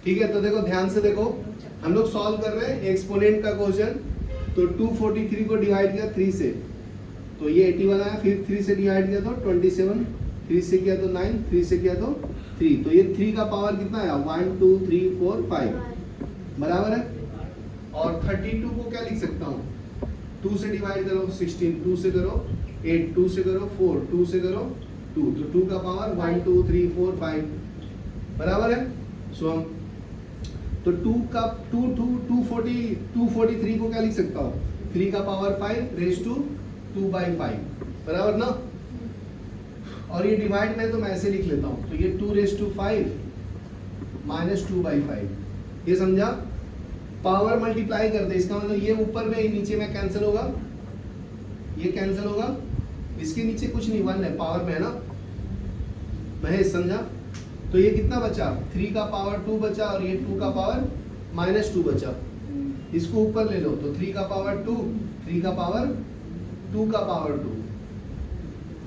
ठीक है, तो देखो ध्यान से देखो, हम लोग सॉल्व कर रहे हैं एक्सपोनेंट का क्वेश्चन। तो 243 को डिवाइड किया 3 से तो ये 81 आया, फिर 3 से डिवाइड किया तो 27, 3 से किया तो 9, 3 से किया तो 3, तो ये 3 का पावर कितना आया 1 2 3 4 5 बराबर है। और 32 को क्या लिख सकता हूँ, 2 से डिवाइड करो 16, 2 से करो 8, 2 से करो 4, 2 से करो 2, तो 2 का पावर 1 2 3 4 5 बराबर है। सो हम तो 243 को क्या लिख सकता हूँ, 3 का पावर 5 रेज टू 2/5 बराबर ना। और ये डिवाइड में तो मैं ऐसे लिख लेता हूँ, तो ये 2 रेज टू 5 माइनस 2/5, ये समझा। पावर मल्टीप्लाई कर दे, इसका मतलब ये ऊपर में नीचे में कैंसिल होगा, ये कैंसिल होगा, इसके नीचे कुछ नहीं, 1 है पावर में है ना महेश, समझा। तो ये कितना बचा, 3 का पावर 2 बचा और ये 2 का पावर -2 बचा, इसको ऊपर ले लो तो 3 का पावर 2, 3 का पावर 2 का पावर 2।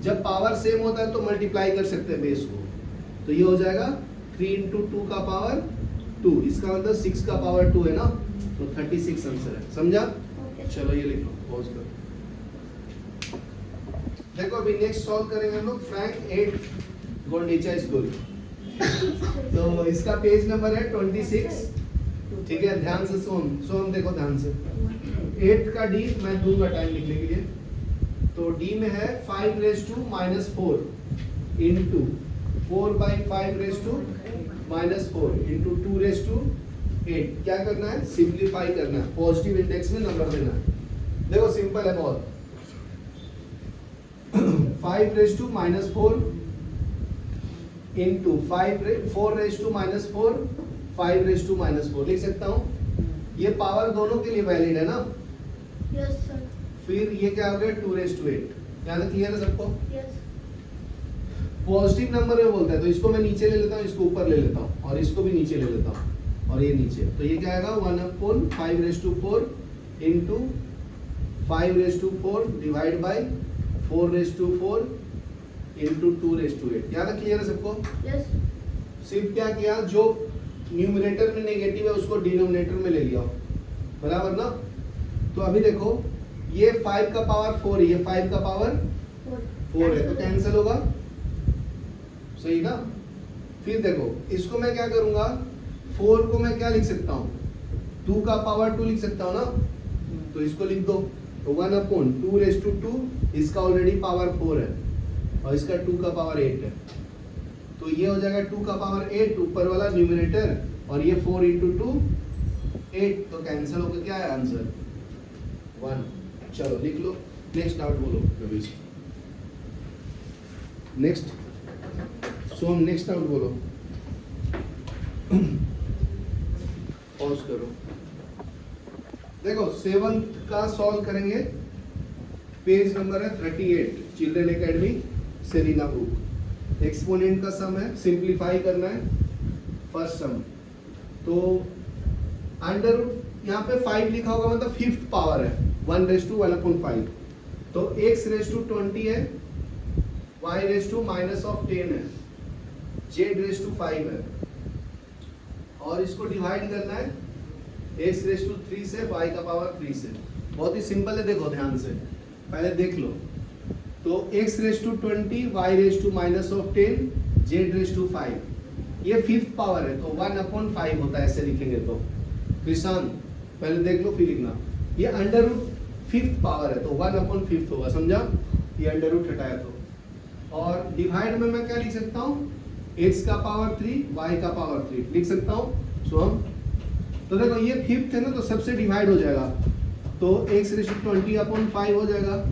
जब पावर सेम होता है तो मल्टीप्लाई कर सकते हैं बेस को, तो ये हो जाएगा 3 × 2 का पावर 2, इसका मतलब 6 का पावर 2 है ना, तो 36 आंसर है, समझा। चलो ये लिख लो, पॉज करो। देखो अभी नेक्स्ट सॉल्व करेंगे हम लोग फ्रैंक 8 गोल्डीचा स्कूल। तो इसका पेज नंबर है 26, ठीक है। ध्यान से सोम देखो ध्यान से। 8 का डी मैं दूंगा टाइम लिखने के लिए, तो डी में है 5 raise to -4 into 4/5 raise to -4 into 2 raise to 8। क्या करना है, सिंप्लीफाई करना है, पॉजिटिव इंडेक्स में नंबर देना है। देखो सिंपल है बहुत, 5 raise to -4 into 4 raise to -4 5 raise to -4 लिख सकता हूँ। ये पावर दोनों के लिए वैलिड है ना। Yes sir. फिर ये क्या हो गया 2 रेज टू 8, यहाँ तक क्लियर है सबको। यस। पॉजिटिव नंबर में बोलता है तो इसको मैं नीचे ले लेता हूँ, इसको ऊपर ले लेता हूँ और इसको भी नीचे ले लेता हूँ और ये नीचे, तो ये क्या आएगा 1/5 raise to 4 into 5 raise to 4 divide by 4 raise to 4 into 2 raise to 8। यहाँ तक क्लियर है सबको। यस। सिर्फ क्या किया, जो न्यूमरेटर में नेगेटिव है उसको डिनोमिनेटर में ले लिया, बराबर ना। तो अभी देखो ये 5 का पावर 4 है, ये 5 का पावर 4 है, तो कैंसिल होगा, सही ना। फिर देखो इसको मैं क्या करूंगा, 4 को मैं क्या लिख सकता हूँ, 2 का पावर 2 लिख सकता हूँ ना, तो इसको लिख दो, तो 1/2 रेज टू 2, इसका ऑलरेडी पावर 4 है और इसका 2 का पावर 8 है, तो ये हो जाएगा 2 का पावर 8 ऊपर वाला न्यूमरेटर और ये 4 × 2 8, तो कैंसिल होकर क्या है आंसर 1। चलो लिख लो, नेक्स्ट डाउट बोलो कभी। नेक्स्ट सोम नेक्स्ट डाउट बोलो। पॉज करो। देखो 7 का सॉल्व करेंगे, पेज नंबर है 38 children academy Selina book. Exponent का सम है, सिंप्लीफाई करना है फर्स्ट सम। तो अंडर यहाँ पे 5 लिखा होगा मतलब 5th पावर है, 1 रेज टू 1/5, तो x रेज टू 20 है, y रेज टू -10 है, z रेज टू 5 है, और इसको डिवाइड करना है x रेज टू 3 से, y का पावर 3 से। बहुत ही सिंपल है, देखो ध्यान से पहले देख लो। तो x raise to 20, y raise to -10, z raise to 5, ये 5th पावर है तो 1/5 होता है, ऐसे लिखेंगे तो। किसान पहले देख लो फिर लिखना, ये अंडर रूट 5th पावर है तो 1/5 होगा, समझा। ये अंडर रूट हटाया तो, और डिवाइड में मैं क्या लिख सकता हूँ, x का पावर 3 y का पावर 3 लिख सकता हूँ। सो हम तो देखो ये 5th है ना, तो सबसे डिवाइड हो जाएगा, तो x रेज टू 20/5 हो जाएगा,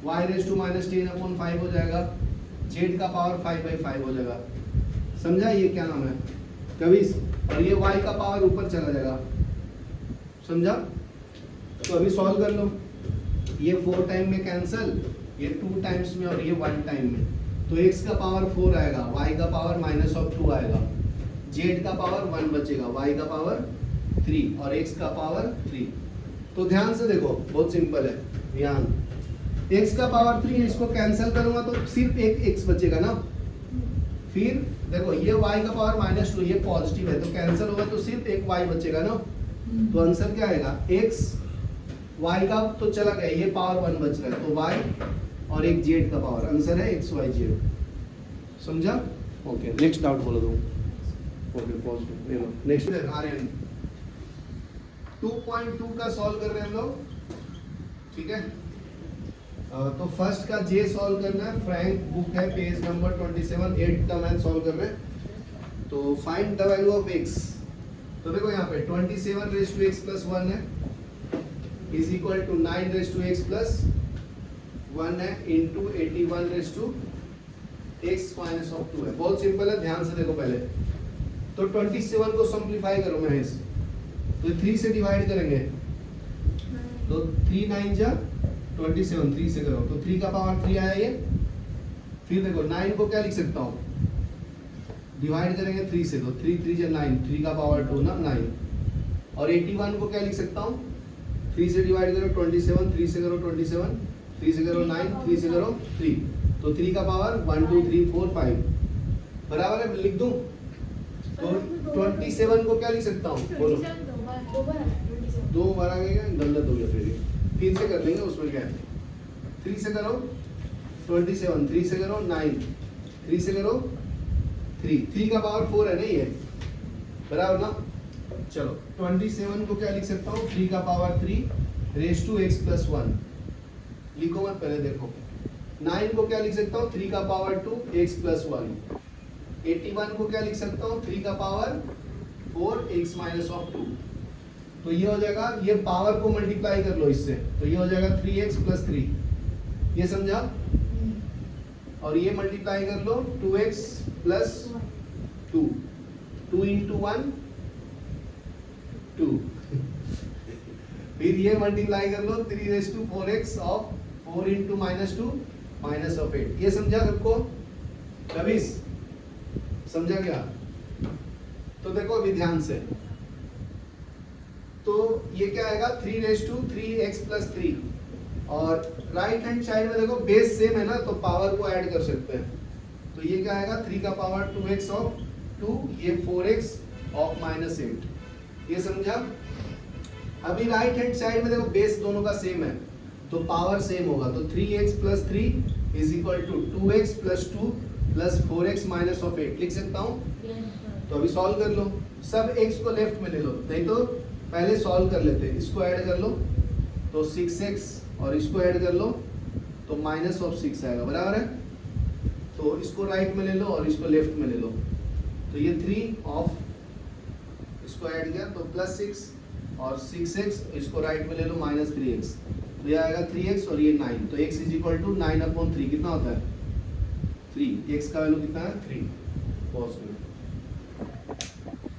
y रेज टू -10/5 हो जाएगा, z का पावर 5/5 हो जाएगा, समझा। ये क्या नाम है कभी, और ये y का पावर ऊपर चला जाएगा, समझा। तो अभी सॉल्व कर लो, ये 4 टाइम में कैंसल, ये 2 टाइम्स में और ये 1 टाइम में, तो x का पावर 4 आएगा, y का पावर -2 आएगा, z का पावर 1 बचेगा, y का पावर 3 और x का पावर 3। तो ध्यान से देखो बहुत सिंपल है, ध्यान x का पावर 3 इसको कैंसिल करूंगा तो सिर्फ एक x बचेगा ना, फिर देखो ये y का पावर -2 ये पॉजिटिव है तो कैंसिल होगा तो सिर्फ एक y बचेगा ना, तो आंसर क्या आएगा x, y का तो चला गया, ये पावर 1 बच रहा है तो y और एक z का पावर, आंसर है x y z। समझा? ओके नेक्स्ट डाउट बोलो तुम। ओके पॉज ले लो। नेक्स्ट आर्यन 2.2 का सॉल्व कर रहे हैं हम लोग, ठीक है। तो फर्स्ट का जे सॉल्व करना है, फ्रैंक बुक है पेज नंबर 27, 8 का मैथ सॉल्व कर रहे हैं। तो find the value of x। तो देखो यहाँ पे 27 रेज़ टू x प्लस 1 है is equal to 9 raise to x plus 1 है into 81 raise to x minus of 2 है। बहुत सिंपल है, ध्यान से देखो पहले। तो 27 को सिंपलीफाई करो महेश, तो 3 से डिवाइड करेंगे तो 3 9 जा 27, 3 से करो तो 3 का पावर 3 आया ये। फिर देखो 9 को क्या लिख सकता हूँ, डिवाइड करेंगे 3 से तो 3 3 जा 9, 3 का पावर 2 ना 9। और 81 को क्या लिख सकता हूँ, 3 से डिवाइड करो 27, 3 से करो 27, 3 से करो 9, 3 से करो 3, तो 3 का पावर 1 2 3 4 5 बराबर है, लिख दूं। तो 27 को क्या लिख सकता हूँ बोलो, 2 बार आ गया, गलत हो गया, फिर से कर लेंगे, उसमें क्या है। 3 से करो 27, 3 से करो 9, 3 से करो 3 का पावर 4 है नहीं है, बराबर ना। चलो 27 को क्या लिख सकता हूँ, 3 का power 3 raise to x plus 1, लिखो मत पहले देखो। 9 को क्या लिख सकता हूँ, 3 का पावर 2 x प्लस 1। 81 को क्या लिख सकता हूँ, 3 का पावर 4 x माइनस ऑफ 2। तो ये हो जाएगा, ये पावर को मल्टीप्लाई कर लो इससे, तो ये हो जाएगा 3x प्लस 3, ये समझा। और ये मल्टीप्लाई कर लो 2x प्लस 2, 2 इंटू 1 2 फिर ये मल्टीप्लाई कर लो 3 raise to 4x of 4 into -2 minus of 8। ये समझा सबको? रवीश समझा क्या? तो देखो अभी ध्यान से, तो ये क्या आएगा 3 रेज़ टू 3x प्लस 3, और राइट हैंड साइड में देखो बेस सेम है ना, तो पावर को ऐड कर सकते हैं। तो ये क्या आएगा 3 का पावर 2x ऑफ 2, ये 4x ऑफ -8, ये समझा। अभी राइट हैंड साइड में देखो बेस दोनों का सेम है तो पावर सेम होगा, तो 3x plus 3 is equal to 2x plus 2 plus 4x minus of 8 लिख सकता हूँ। तो अभी सॉल्व कर लो, सब x को लेफ्ट में ले लो, नहीं तो पहले सॉल्व कर लेते हैं। इसको ऐड कर लो तो 6x, और इसको ऐड कर लो तो माइनस ऑफ 6 आएगा, बराबर है। तो इसको राइट में ले लो और इसको लेफ्ट में ले लो, तो ये 3 ऑफ, इसको ऐड किया तो प्लस 6 और 6x, इसको राइट में ले लो माइनस 3x, तो ये आएगा 3x और ये 9, तो x इज इक्वल टू 9/3 कितना होता है 3, x का वैल्यू कितना है 3। पॉज करो,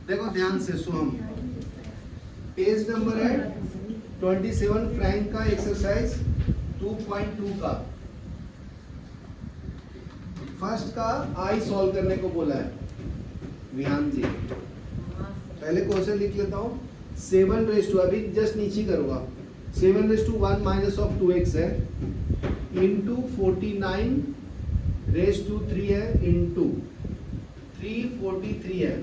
देखो ध्यान से सुनो, पेज नंबर है 27 फ्रैंक का एक्सरसाइज 2.2 का फर्स्ट का आई सॉल्व करने को बोला है विहान जी। पहले क्वेश्चन लिख लेता हूँ। 7 रेज़ टू, अभी जस्ट नीचे करूँगा, 7 raise to 1 minus of 2x है इंटू 49 रेज़ टू 3 है इंटू 343 है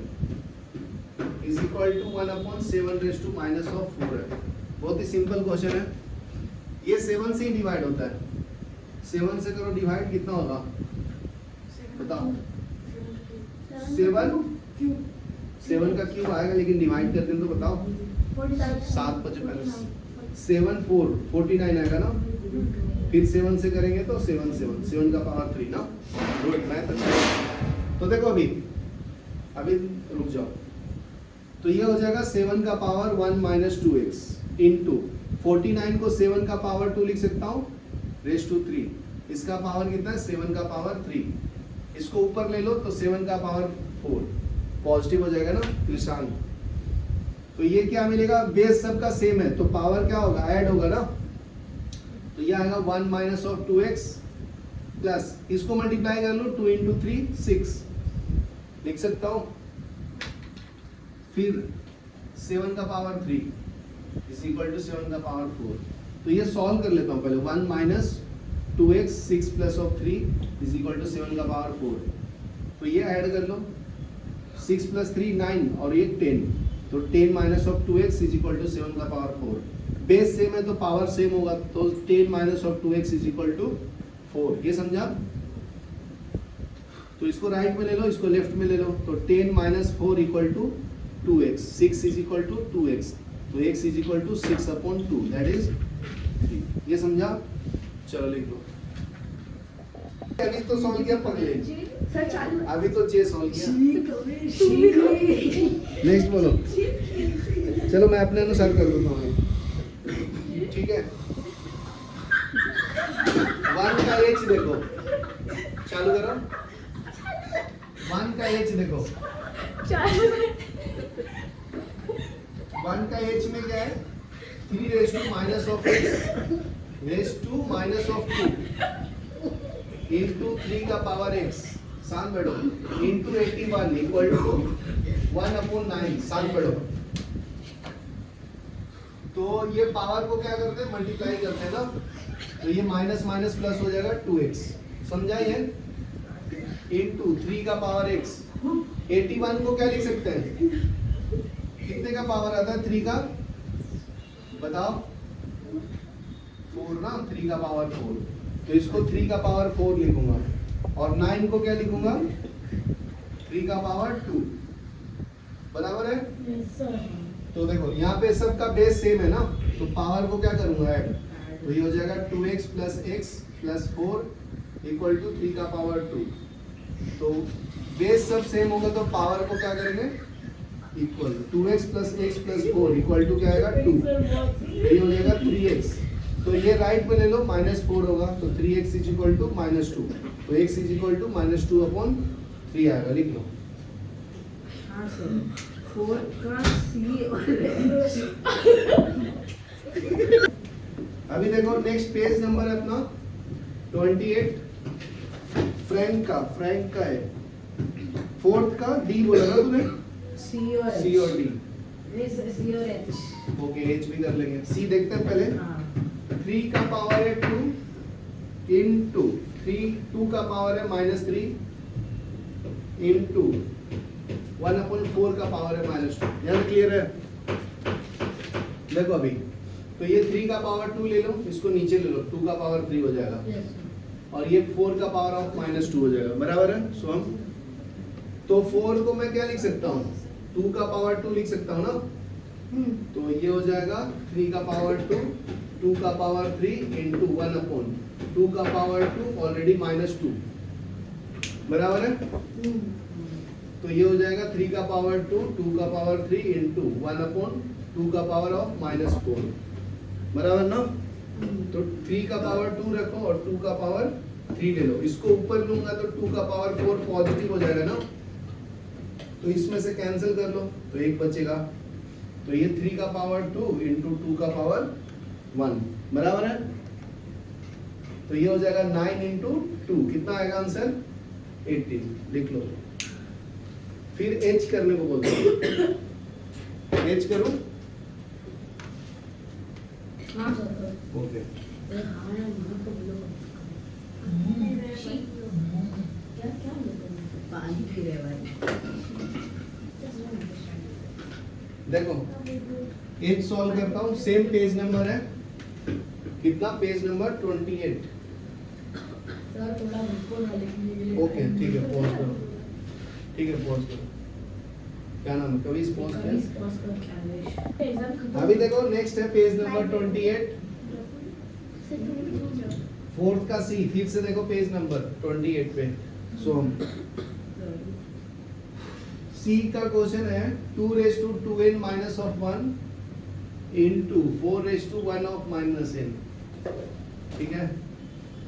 is equal to 1/7 raise to minus of 4 है। बहुत ही सिंपल क्वेश्चन है, ये 7 से ही डिवाइड होता है। 7 से करो डिवाइड, कितना होगा बताओ? 7 का क्यूब आएगा, लेकिन डिवाइड करते हैं तो बताओ 7 55 7 4 49 आएगा ना। फिर 7 से करेंगे तो 7 का पावर 3 ना। गुड मैथ अच्छा है। तो देखो अभी रुक जाओ, तो ये हो जाएगा 7 का पावर 1 माइनस 2x इंटू 49 को 7 का पावर 2 लिख सकता हूँ रेज़ टू 3, इसका पावर कितना है 7 का पावर 3, इसको ऊपर ले लो तो 7 का पावर 4, पॉजिटिव हो जाएगा ना कृषांक। तो ये क्या मिलेगा, बेस सबका सेम है तो पावर क्या होगा ऐड होगा ना, तो ये आएगा 1 माइनस ऑफ 2x प्लस, इसको मल्टीप्लाई कर लो 2 इंटू 3 6 लिख सकता हूँ। फिर 7 का पावर 3 इज इक्वल टू 7 का पावर 4, तो ये सॉल्व कर लेता हूँ पहले। 1 minus 2x 6 plus of 3 is equal to 7 का पावर 4, तो तो ये ऐड कर लो, 6 + 3 9 और ये 10, तो 10 minus of 2x is equal to 7 का पावर 4। बेस सेम है तो पावर सेम होगा, तो 10 minus of 2x is equal to 4। ये समझा? तो इसको राइट में ले लो, इसको लेफ्ट में ले लो, तो 10 minus 4 equal to 2x, 6 is equal to 2x, तो x is equal to 6/2, that is 3। ये समझा? चलो लिख लो। अभी तो सॉल्व किया पगले, अभी तो 6 सॉल्व किया। नेक्स्ट बोलो। चलो मैं अपने अनुसार कर देता हूँ, ठीक है। 1 का h देखो, चालू करो। 1 का h देखो, 1 का h में क्या है? 3 raised to minus of x raised to minus of 2 into 3 का पावर x, शांत बैठो, into 81 इक्वल टू 1/9, शांत बैठो। तो ये पावर को क्या करते हैं? मल्टीप्लाई करते हैं ना, तो ये माइनस माइनस प्लस हो जाएगा 2x, समझा? ये into 3 का पावर x, 81 को क्या लिख सकते हैं? कितने का पावर आता है 3 का? बताओ। 4 ना, 3 का पावर 4, तो इसको 3 का पावर 4 लिखूंगा, और 9 को क्या लिखूंगा? 3 का पावर 2, बराबर है? तो देखो यहाँ पे सबका बेस सेम है ना, तो पावर को क्या करूंगा? ऐड, तो ये हो जाएगा 2x + x + 4 इक्वल टू 3 का पावर 2। तो बेस सब सेम होगा तो पावर को क्या करेंगे? Equal, 2x + x + 4 equal to क्या आएगा? 2, ये हो जाएगा 3x। तो ये राइट में ले लो, -4 होगा, तो 3x इज इक्वल टू -2, तो x इज इक्वल टू -2/3 आएगा, लिख लो। हाँ सर, 4 का c और अभी देखो नेक्स्ट पेज नंबर है अपना 28, फ्रैंक का है। 4th का d बोला ना तूने? c और c और d, c और h। ओके, h भी कर लेंगे। c देखते हैं पहले। हाँ 3 का पावर है 2 into 2 का पावर है -3 into 1/4 का पावर है -2। यहाँ क्लियर है? देखो अभी तो ये 3 का पावर 2 ले लो, इसको नीचे ले लो, 2 का पावर 3 हो जाएगा, और ये 4 का पावर ऑफ -2 हो जाएगा, बराबर है? सो हम तो 4 को मैं क्या लिख सकता हूँ? 2 का पावर 2 लिख सकता हूँ ना, तो ये हो जाएगा 3 का पावर 2, 2 का पावर 3 into 1/2 का पावर 2 ऑलरेडी -2, बराबर है? तो ये हो जाएगा 3 का पावर 2, 2 का पावर 3 into 1/2 का पावर ऑफ -4, बराबर ना? तो 3 का पावर 2 रखो और 2 का पावर 3 ले लो, इसको ऊपर लूंगा तो 2 का पावर 4 पॉजिटिव हो जाएगा ना, तो इसमें से कैंसिल कर लो, तो एक बचेगा, तो ये 3 का पावर 2 into 2 का पावर 1, बराबर है? तो ये हो जाएगा 9 into 2, कितना आएगा आंसर? 18, लिख लो। फिर h करने को बोलते हैं, h करो। हाँ सर। ओके, पानी पी रहे भाई। देखो h सॉल्व करता हूँ, सेम पेज नंबर है, कितना? Page number 28। सर थोड़ा मुझको ना लिखने के लिए। ओके ठीक है, पॉज करो, ठीक है पॉज करो। क्या नाम है? कभी पॉज कर। अभी देखो नेक्स्ट है पेज नंबर 28, 4th का c, फिर से देखो पेज नंबर 28 पे। सो हम c का क्वेश्चन है 2 raised to 2n minus of 1 into 4 raised to 1 of minus n, ठीक है?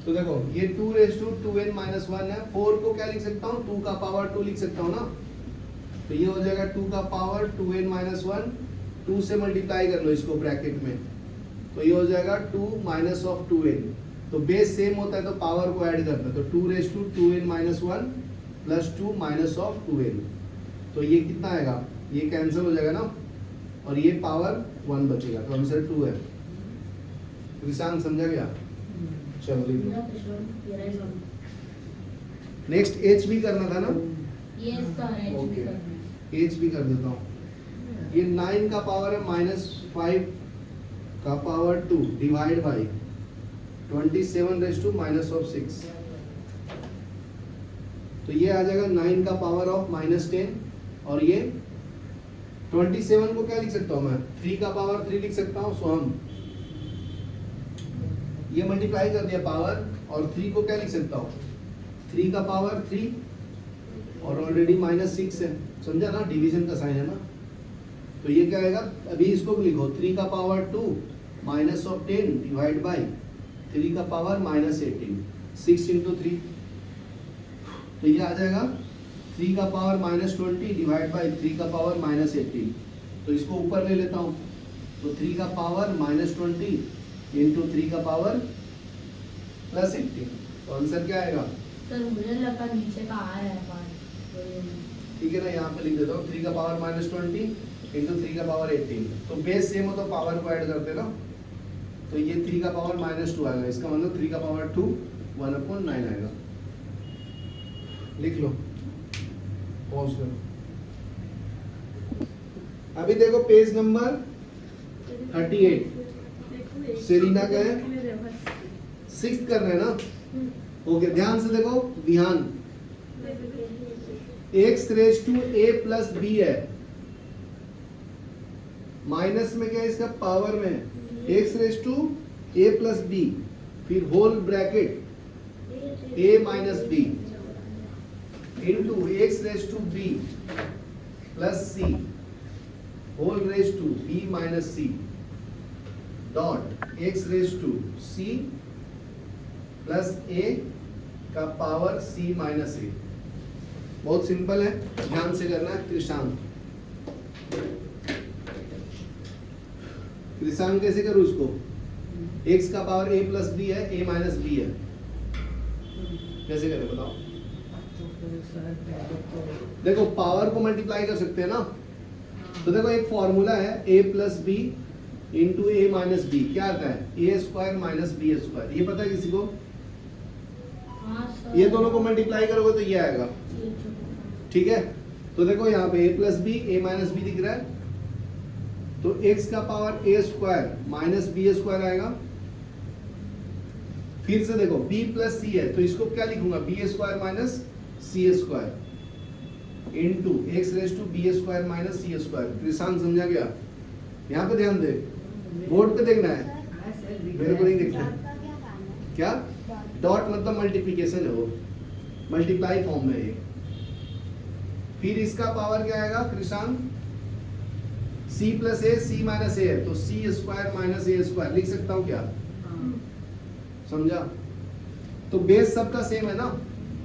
तो देखो ये 2 raised to 2n minus 1 है, 4 को क्या लिख सकता हूँ? 2 का पावर 2 लिख सकता हूँ ना, तो ये हो जाएगा 2 का पावर 2n minus 1, 2 से मल्टीप्लाई कर लो इसको ब्रैकेट में, तो ये हो जाएगा 2 minus of 2n, तो बेस सेम होता है तो पावर को ऐड करना है, तो 2 raised to 2n minus 1 plus 2 minus of 2n, तो ये कितना आएगा? ये कैंसिल हो जाएगा ना, और ये पावर 1 बचेगा, तो आंसर 2 है। विशांत समझा गया? चलो लिख लो। नेक्स्ट h भी करना था ना, ये सर एच ओके। भी करना है। एच भी कर देता हूँ। ये 9 का पावर है -5 का power 2 divide by 27 raise to -6। तो ये आ जाएगा 9 का पावर ऑफ -10 और ये 27 को क्या लिख सकता हूँ मैं 3 का पावर 3 लिख सकता हूँ। सो हम ये मल्टीप्लाई कर दिया पावर और 3 को क्या लिख सकता हूँ 3 का पावर 3 और ऑलरेडी -6 है, समझा ना, डिवीजन का साइन है ना। तो ये क्या आएगा, अभी इसको भी लिखो 3 का पावर 2 -10 डिवाइड बाई 3 का पावर -18 6 इंटू 3। तो ये आ जाएगा 3 का पावर -20 डिवाइड बाई 3 का पावर -18। तो इसको ऊपर ले लेता हूँ, तो 3 का पावर -20 इंटू 3 का पावर +18। तो आंसर क्या आएगा, सर मुझे लगा नीचे का आ रहा है पार्ट। ठीक है ना, यहाँ पे लिख देता हूँ 3 का पावर -20 इंटू 3 का पावर 18। तो बेस सेम हो तो पावर को ऐड करते ना, तो ये 3 का पावर -2 आएगा, इसका मतलब 3 का पावर 2 1/9 आएगा। लिख लो, पॉज करो। अभी देखो पेज नंबर 38 सेलिना का है, 6th कर रहे हैं ना। ओके, ध्यान से देखो, ध्यान, x raise to a plus b है, माइनस में क्या है इसका पावर में है, x raise to a plus b, फिर whole bracket a minus b into x raise to b plus c whole raise to b minus c dot x raise to c plus a का power c minus a। बहुत simple है, ध्यान से करना है। कृषांक कैसे करूं इसको, x का पावर a प्लस b है, a माइनस b है, कैसे करें बताओ। देखो पावर को मल्टीप्लाई कर सकते हैं ना, तो देखो एक फॉर्मूला है a plus b into a minus b, क्या आता है a square minus b square, ये पता है किसी को। हाँ सर, ये दोनों को मल्टीप्लाई करोगे तो ये आएगा, ये छोटा। ठीक है। तो देखो यहाँ पे a plus b a minus b दिख रहा है, तो x का power a square minus b square आएगा। फिर से देखो b प्लस c है, तो इसको क्या लिखूंगा b square minus c square into x raise to b square minus c square. Krishank समझा गया, यहाँ पे ध्यान दे, बोर्ड पे देखना है, मेरे को नहीं देखना है। क्या डॉट मतलब मल्टीप्लिकेशन है, वो मल्टीप्लाई फॉर्म में है। फिर इसका पावर क्या आएगा कृषांक, c प्लस ए सी माइनस ए है, तो सी स्क्वायर माइनस ए स्क्वायर लिख सकता हूँ क्या, समझा। तो बेस सबका सेम है ना,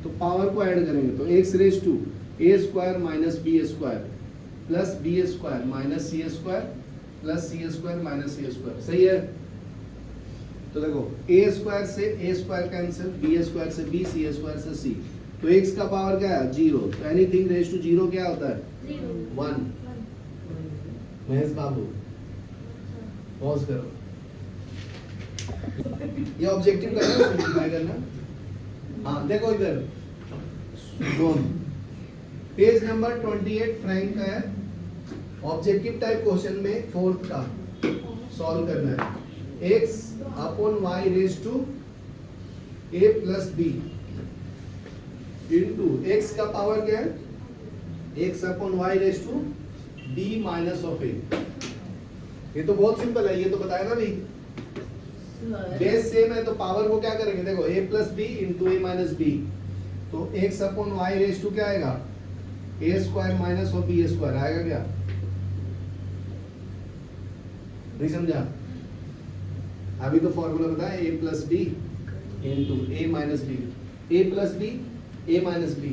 तो पावर को ऐड करेंगे, तो x raise to a square minus b square plus b square minus c square plus c square minus c square, सही है। तो देखो ए स्क्वायर से a square cancel, b square से बी, सी स्क्वायर से c, तो x का power क्या है 0, तो एनीथिंग रेज टू 0 क्या होता है 1। महेश बाबू पॉज करो, ये ऑब्जेक्टिव करना है, सिंपलीफाई करना। हाँ देखो इधर पेज नंबर 28 फ्रैंक का है, ऑब्जेक्टिव टाइप क्वेश्चन में 4th का सॉल्व करना है। x upon y raise to a plus b into x का पावर क्या है, x upon y raise to b minus of a। ये तो बहुत सिंपल है, ये तो बताया ना भाई, बेस सेम है तो पावर को क्या करेंगे, देखो a plus b into a minus b, तो x upon y raise to क्या आएगा ए स्क्वायर माइनस और बी स्क्वायर आएगा क्या, नहीं समझा। अभी तो फॉर्मूला बताया a plus b into a minus b, a plus b a minus b,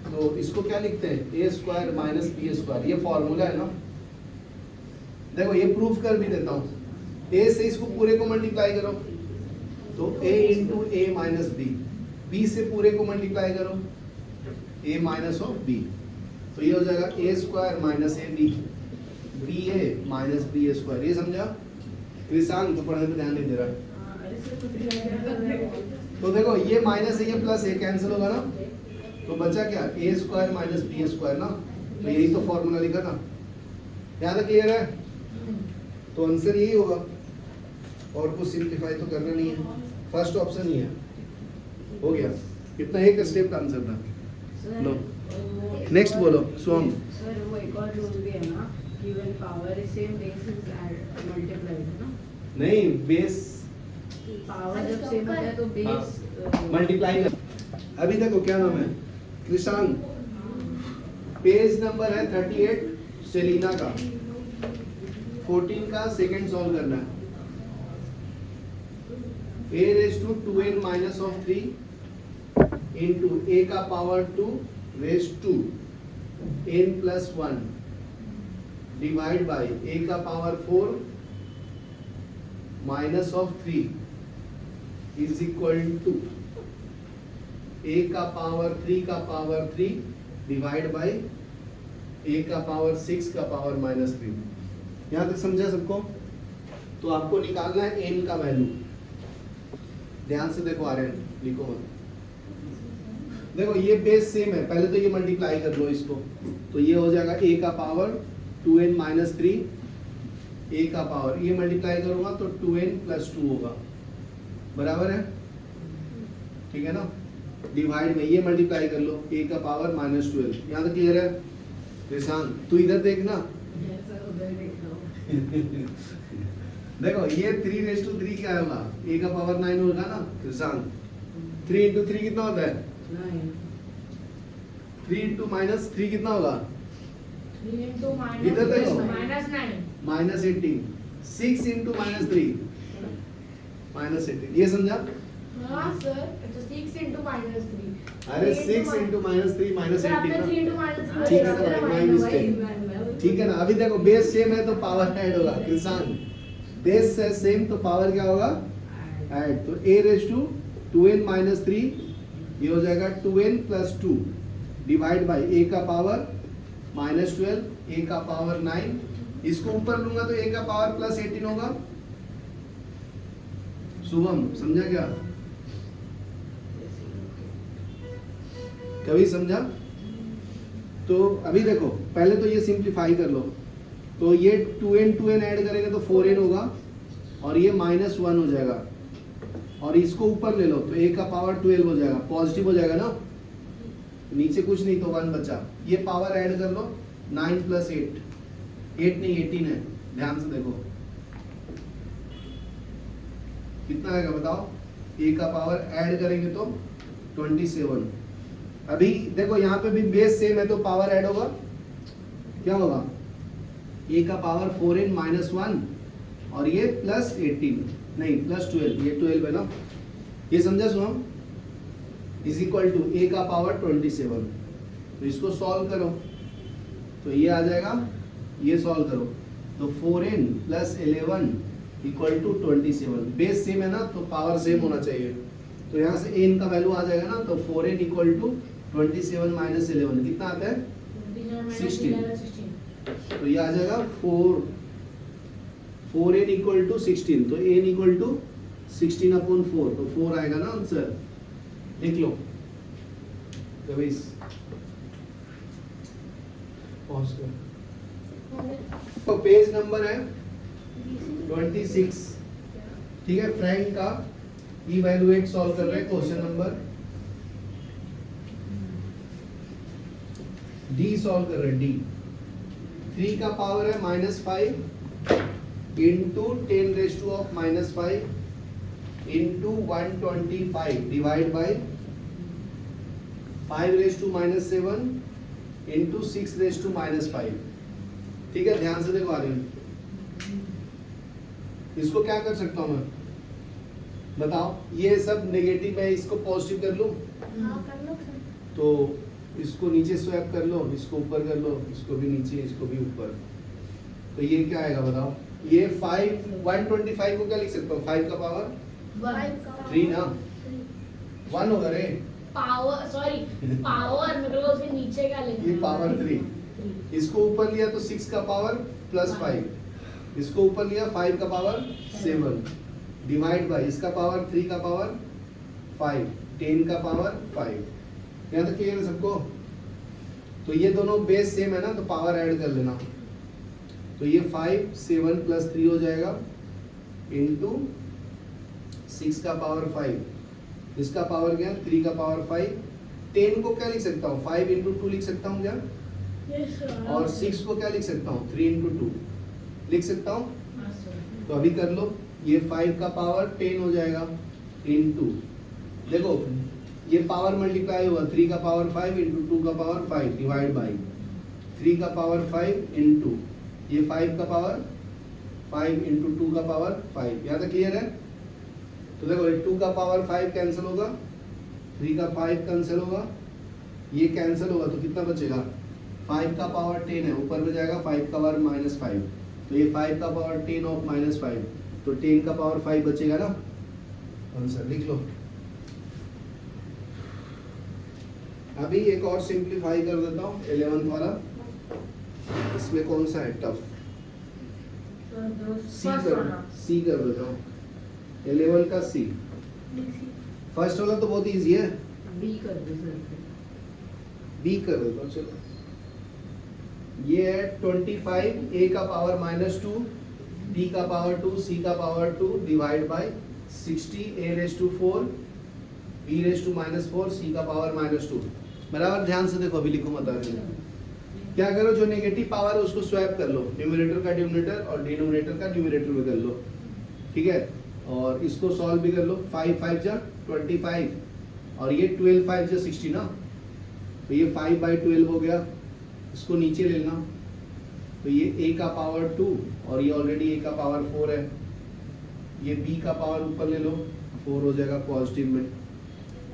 तो इसको क्या लिखते हैं a square minus b square, ये फॉर्मूला है ना। देखो ये प्रूफ कर भी देता हूँ, a से इसको पूरे को मल्टीप्लाई करो तो a into a minus b, b से पूरे को मल्टीप्लाई करो a माइनस ऑफ b, तो ये हो जाएगा a square minus a b, b a minus b square. ये समझा। कृषांक तो पढ़ने पे ध्यान नहीं दे रहा। तो देखो ये माइनस है ये प्लस है, कैंसिल होगा ना, तो बचा क्या, ए स्क्वायर माइनस बी स्क्वायर ना, तो यही तो फॉर्मूला लिखा था, याद है, क्लियर है? तो आंसर यही होगा, और कुछ सिंप्लीफाई तो करना नहीं है, फर्स्ट ऑप्शन ही है, हो गया, कितना एक स्टेप का आंसर था। सर, लो। वो- नेक्स्ट बोलो, सोम। सर वो एक और रूल भी है ना कि when power is same base is multiplied है ना, नहीं, बेस पावर जब सेम होता है तो बेस मल्टीप्लाई कर। अभी देखो क्या नाम है, कृषांक, पेज नंबर है 38, सेलिना का 14 का सेकंड सॉल्व करना है। a raise to 2n minus of 3 into a का power 2 raise to n plus 1 divide by a का power 4 minus of 3 is equal to a का पावर 3 का पावर 3 डिवाइड बाई a का power 6 का power minus 3। यहाँ तक समझा सबको? तो आपको निकालना है n का वैल्यू, ध्यान से देखो, आर्यन लिखो मत। देखो ये बेस सेम है, पहले तो ये मल्टीप्लाई कर लो इसको, तो ये हो जाएगा a का पावर 2n माइनस 3, a का पावर, ये मल्टीप्लाई करूंगा तो 2n प्लस 2 होगा, बराबर है, ठीक है ना, डिवाइड में ये मल्टीप्लाई कर लो, a का पावर माइनस 12। यहाँ तक क्लियर है? कृषांक तू इधर देखना, उधर देख लो। देखो ये 3 रेज टू 3 क्या होगा, a का पावर 9 होगा ना कृषांक, 3 इंटू 3 कितना होता है, नहीं 3 इंटू माइनस 3 कितना होगा, 3 into इधर देखो। minus 9. Minus 18, 6 into minus 3 minus 18, ये समझा? हाँ सर, अच्छा 6 into minus 3. अरे 6 इंटू माइनस 3 माइनस सर आपने 3 18 into minus 3 ठीक है बोला ना, था, my minus mistake। ठीक है ना, अभी देखो बेस सेम है तो पावर ऐड होगा कृषांक, बेस है सेम तो पावर क्या होगा, ऐड। तो a raise to 2n minus 3, ये हो जाएगा 2n plus 2 divide by a का पावर माइनस 12, a का पावर 9, इसको ऊपर लूंगा तो a का पावर प्लस 18 होगा। शुभम समझा क्या, कभी समझा? तो अभी देखो पहले तो ये सिंप्लीफाई कर लो, तो ये 2n ऐड करेंगे तो 4n होगा, और ये माइनस 1 हो जाएगा, और इसको ऊपर ले लो तो a का पावर 12 हो जाएगा, पॉजिटिव हो जाएगा ना, नीचे कुछ नहीं तो 1 बचा, ये पावर ऐड कर लो, 9 प्लस 8, 8 नहीं 18 है, ध्यान से देखो कितना आएगा बताओ, a का पावर ऐड करेंगे तो 27। अभी देखो यहाँ पे भी बेस सेम है तो पावर ऐड होगा, क्या होगा, a का पावर 4n माइनस 1 और ये प्लस 18, नहीं प्लस 12, ये 12 है ना, ये समझा सुन, इज इक्वल टू a का पावर 27। तो इसको सॉल्व करो तो ये आ जाएगा, ये सॉल्व करो तो 4n plus 11 equal to 27, base same है ना तो पावर सेम होना चाहिए, तो यहाँ से n का वैल्यू आ जाएगा ना, तो 4n इक्वल टू 27 माइनस 11 कितना आता है, 16। तो ये आ जाएगा 4n इक्वल टू 16, तो n इक्वल टू 16/4, तो 4 आएगा ना आंसर, लिख लो कभी पहुंच गए। तो पेज नंबर है 26, ठीक है, फ्रैंक का इवैल्यूएट सॉल्व कर रहे हैं, क्वेश्चन नंबर डी सॉल्व कर रहे हैं, डी 3 का पावर है -5 into 10 raise to of -5 into 125 divide by 5 raise to -7 into 6 raise to -5। ठीक है, ध्यान से देखो आ रहे हैं, इसको क्या कर सकता हूं मैं बताओ, ये सब नेगेटिव है, इसको पॉजिटिव कर लूं, हाँ कर लो सर। तो इसको नीचे स्वैप कर लो, इसको ऊपर कर लो, इसको भी नीचे, इसको भी ऊपर, तो ये क्या आएगा बताओ, ये 125 को क्या लिख सकता हूँ, 5 का पावर 3 ना, 1 होगा रे, पावर सॉरी पावर मतलब उसके नीचे क्या लिखना ये है? पावर 3, इसको ऊपर लिया तो 6 का पावर प्लस 5, इसको ऊपर लिया 5 का पावर 7 डिवाइड बाई इसका पावर 3 का पावर 5, 10 का पावर 5, यहाँ तक क्लियर है सबको? तो ये दोनों बेस सेम है ना, तो पावर ऐड कर लेना। तो ये 5 7 प्लस 3 हो जाएगा इंटू 6 का पावर 5, इसका पावर क्या, 3 का पावर 5। 10 को क्या लिख सकता हूँ, 5 इंटू 2 लिख सकता हूँ क्या, Yes, sir. और 6 को क्या लिख सकता हूँ, 3 इंटू 2 लिख सकता हूँ। हाँ, sir. तो अभी कर लो, ये 5 का पावर 10 हो जाएगा इंटू, देखो ये पावर मल्टीप्लाई हुआ, 3 का पावर 5 इंटू 2 का पावर 5 डिवाइड बाई 3 का पावर 5 इंटू ये 5 का पावर 5 इंटू 2 का पावर 5। यहाँ तक क्लियर है? तो देखो ये 2 का पावर 5 कैंसिल होगा, 3 का 5 कैंसिल होगा, ये कैंसिल होगा, तो कितना बचेगा, 5 का पावर 10 है, ऊपर में जाएगा 5 का पावर -5, तो ये 5 का पावर 10 ऑफ -5, तो 10 का पावर 5 बचेगा ना, आंसर लिख लो। अभी एक और सिंप्लीफाई कर देता हूँ 11th वाला, इसमें कौन सा है tough, So those C first कर, one. सी कर देता हूँ 11 का सी। फर्स्ट वाला तो बहुत इजी है, B कर दो सर। बी कर देता हूँ, चलो। ये है 25 a का पावर -2, b का पावर 2, c का power 2 divide by 60 a raise to 4, b raise to -4, c का पावर -2। बराबर ध्यान से देखो, अभी लिखो मत आगे। क्या करो, जो नेगेटिव पावर है उसको स्वैप कर लो, न्यूमरेटर का डिनोमिनेटर और डिनोमिनेटर का न्यूमरेटर में कर लो, ठीक है। और इसको सॉल्व भी कर लो, 5 5 जा 25 और ये 12 5 जा 60 ना, तो ये 5/12 हो गया, इसको नीचे ले लेना, तो ये a का पावर 2 और ये ऑलरेडी a का पावर 4 है, ये b का पावर ऊपर ले लो, 4 हो जाएगा पॉजिटिव में,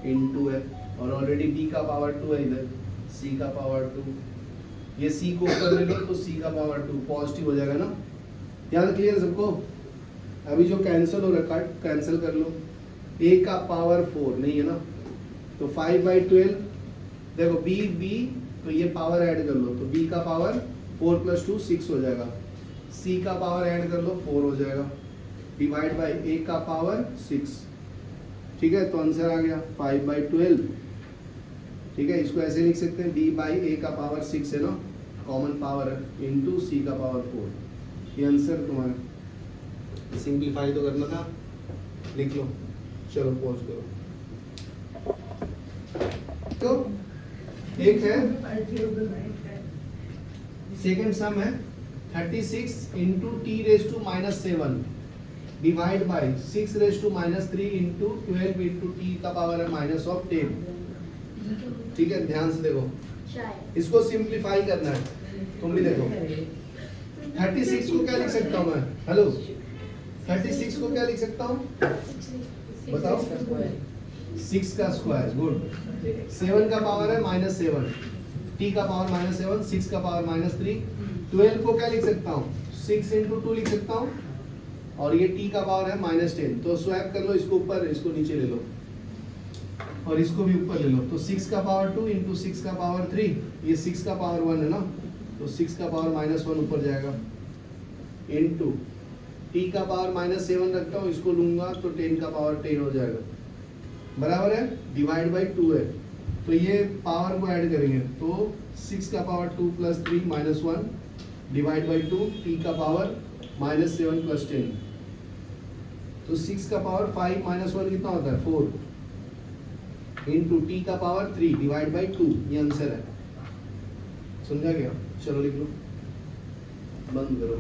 इनटू है, और ऑलरेडी b का पावर 2 है इधर, c का पावर 2, ये c को ऊपर ले लो तो c का पावर 2 पॉजिटिव हो जाएगा ना। याद क्लियर है सबको? अभी जो कैंसिल हो रखा है कैंसिल कर लो, a का पावर 4 नहीं है ना, तो 5/12, देखो b तो ये पावर ऐड कर लो, तो b का पावर 4 + 2 6 हो जाएगा, c का पावर ऐड कर लो 4 हो जाएगा, डिवाइड बाय a का पावर 6, ठीक है। तो आंसर आ गया 5/12, ठीक है। इसको ऐसे लिख सकते हैं, b/a का पावर 6 है ना, कॉमन पावर है, इंटू c का पावर 4, ये आंसर तुम्हारा। सिंप्लीफाई तो करना था, लिख लो, चलो पॉज करो। तो एक है सेकंड सम है 36 into T raise to -7 divide by 6 raise to -3 into 12 into T का पावर है -10, ठीक है। ध्यान से देखो, शायद इसको सिंप्लीफाई करना है, तुम भी देखो। 36 को क्या लिख सकता हूँ मैं, हेलो 36 को क्या लिख सकता हूँ बताओ, 6 का स्क्वायर, गुड। 7 का पावर है -7, t का पावर -7, 6 का पावर -3, 12 को क्या लिख सकता हूँ, 6 इंटू 2 लिख सकता हूँ, और ये t का पावर है -10, तो स्वैप कर लो, इसको ऊपर इसको नीचे ले लो, और इसको भी ऊपर ले लो, तो 6 का पावर 2 इंटू 6 का पावर 3, ये 6 का पावर 1 है ना, तो 6 का पावर -1 ऊपर जाएगा, इंटू t का पावर -7 रखता हूँ, इसको लूंगा तो 10 का पावर 10 हो जाएगा, बराबर है, डिवाइड बाय 2 है, तो ये पावर को ऐड करेंगे, तो 6 का पावर 2 + 3 -1 डिवाइड बाय 2, t का पावर -7 + 10, तो 6 का पावर 5 -1 कितना होता है 4, इंटू टी का पावर 3 डिवाइड बाय 2, ये आंसर है। समझा गया? चलो लिख लो, बंद करो।